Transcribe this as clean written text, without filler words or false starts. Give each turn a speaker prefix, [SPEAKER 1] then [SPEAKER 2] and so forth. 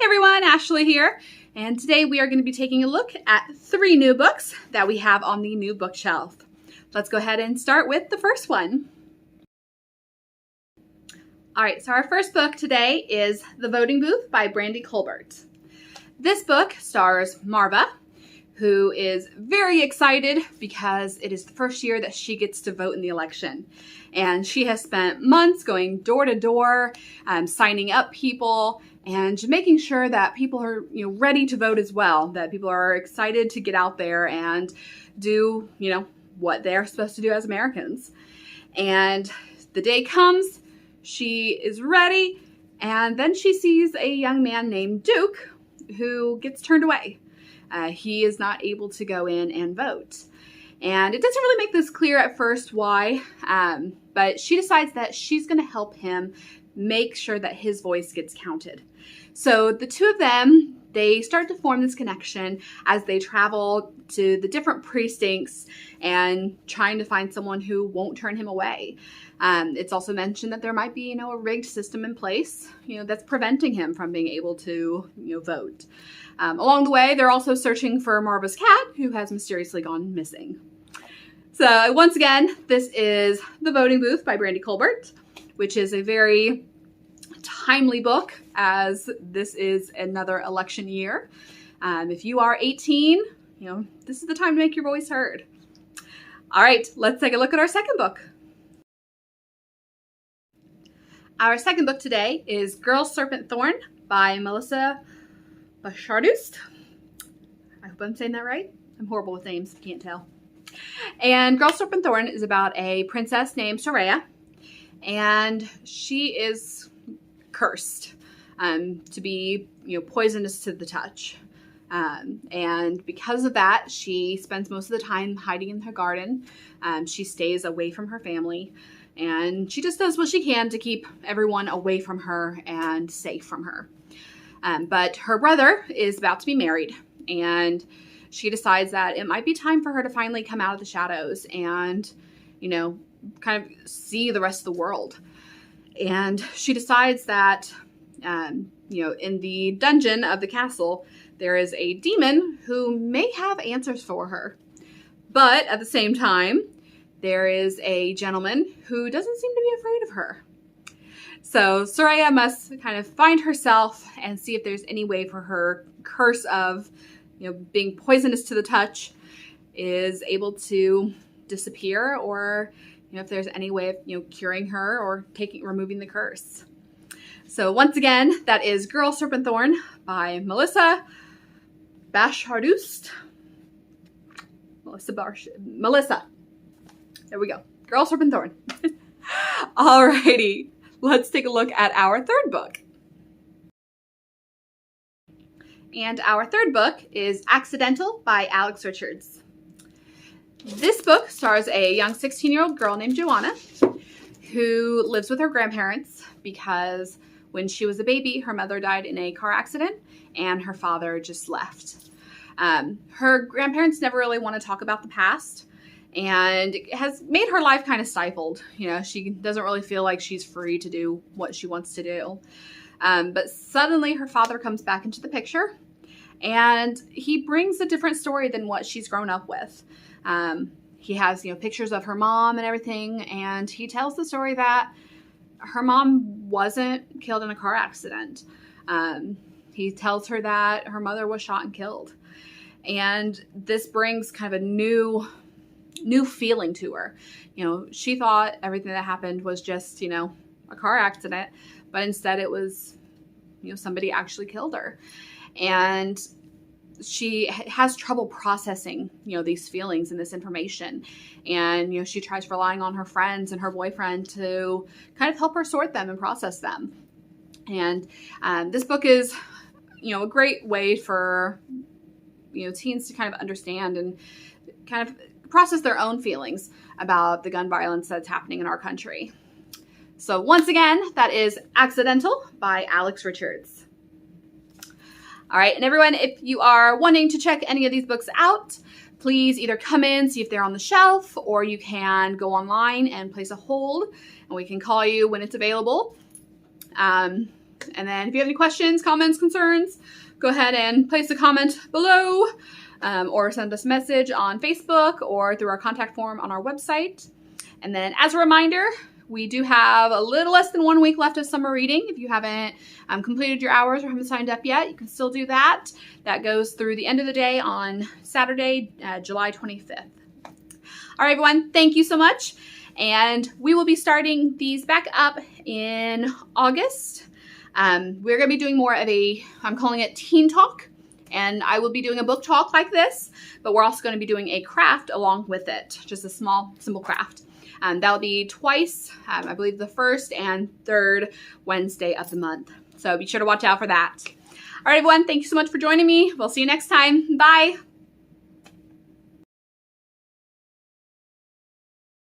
[SPEAKER 1] Hey everyone, Ashley here, and today we are going to be taking a look at 3 new books that we have on the new bookshelf. Let's go ahead and start with the first one. Alright, so our first book today is The Voting Booth by Brandy Colbert. This book stars Marva, who is very excited because it is the first year that she gets to vote in the election. And she has spent months going door to door, signing up people, and making sure that people are ready to vote as well, that people are excited to get out there and do what they're supposed to do as Americans. And the day comes, she is ready, and then she sees a young man named Duke who gets turned away. He is not able to go in and vote. And it doesn't really make this clear at first why, but she decides that she's going to help him make sure that his voice gets counted. So the two of them, they start to form this connection as they travel to the different precincts and trying to find someone who won't turn him away. It's also mentioned that there might be, a rigged system in place, that's preventing him from being able to, vote. Along the way, they're also searching for Marva's cat, who has mysteriously gone missing. So once again, this is The Voting Booth by Brandy Colbert, which is a very timely book as this is another election year. If you are 18, this is the time to make your voice heard. All right, let's take a look at our second book. Our second book today is Girl, Serpent, Thorn by Melissa Bashardust. I hope I'm saying that right. I'm horrible with names, if you can't tell. And Girl, Serpent, Thorn is about a princess named Soraya, and she is cursed to be poisonous to the touch. And because of that, she spends most of the time hiding in her garden. She stays away from her family, and she just does what she can to keep everyone away from her and safe from her. But her brother is about to be married, and she decides that it might be time for her to finally come out of the shadows and, kind of see the rest of the world. And she decides that, in the dungeon of the castle, there is a demon who may have answers for her. But at the same time, there is a gentleman who doesn't seem to be afraid of her. So Soraya must kind of find herself and see if there's any way for her curse of, being poisonous to the touch is able to disappear, or, if there's any way of, curing her or removing the curse. So once again, that is Girl, Serpent, Thorn by Melissa Bashardust. Melissa. There we go. Girl, Serpent, Thorn. Alrighty. Let's take a look at our third book. And our third book is Accidental by Alex Richards. This book stars a young 16-year-old girl named Joanna who lives with her grandparents because when she was a baby, her mother died in a car accident and her father just left. Her grandparents never really want to talk about the past, and it has made her life kind of stifled. She doesn't really feel like she's free to do what she wants to do. But suddenly her father comes back into the picture, and he brings a different story than what she's grown up with. He has, pictures of her mom and everything, and he tells the story that her mom wasn't killed in a car accident. He tells her that her mother was shot and killed. And this brings kind of a new feeling to her. She thought everything that happened was just, a car accident, but instead it was, somebody actually killed her. And she has trouble processing, these feelings and this information. And, she tries relying on her friends and her boyfriend to kind of help her sort them and process them. And this book is, a great way for, teens to kind of understand and kind of process their own feelings about the gun violence that's happening in our country. So once again, that is Accidental by Alex Richards. All right, and everyone, if you are wanting to check any of these books out, please either come in, see if they're on the shelf, or you can go online and place a hold, and we can call you when it's available. And then if you have any questions, comments, concerns, go ahead and place a comment below, or send us a message on Facebook or through our contact form on our website. And then as a reminder, we do have a little less than 1 week left of summer reading. If you haven't completed your hours or haven't signed up yet, you can still do that. That goes through the end of the day on Saturday, July 25th. All right, everyone, thank you so much. And we will be starting these back up in August. We're going to be doing more of I'm calling it Teen Talk. And I will be doing a book talk like this, but we're also going to be doing a craft along with it, just a small, simple craft. That'll be twice, I believe the first and third Wednesday of the month. So be sure to watch out for that. All right, everyone, thank you so much for joining me. We'll see you next time. Bye.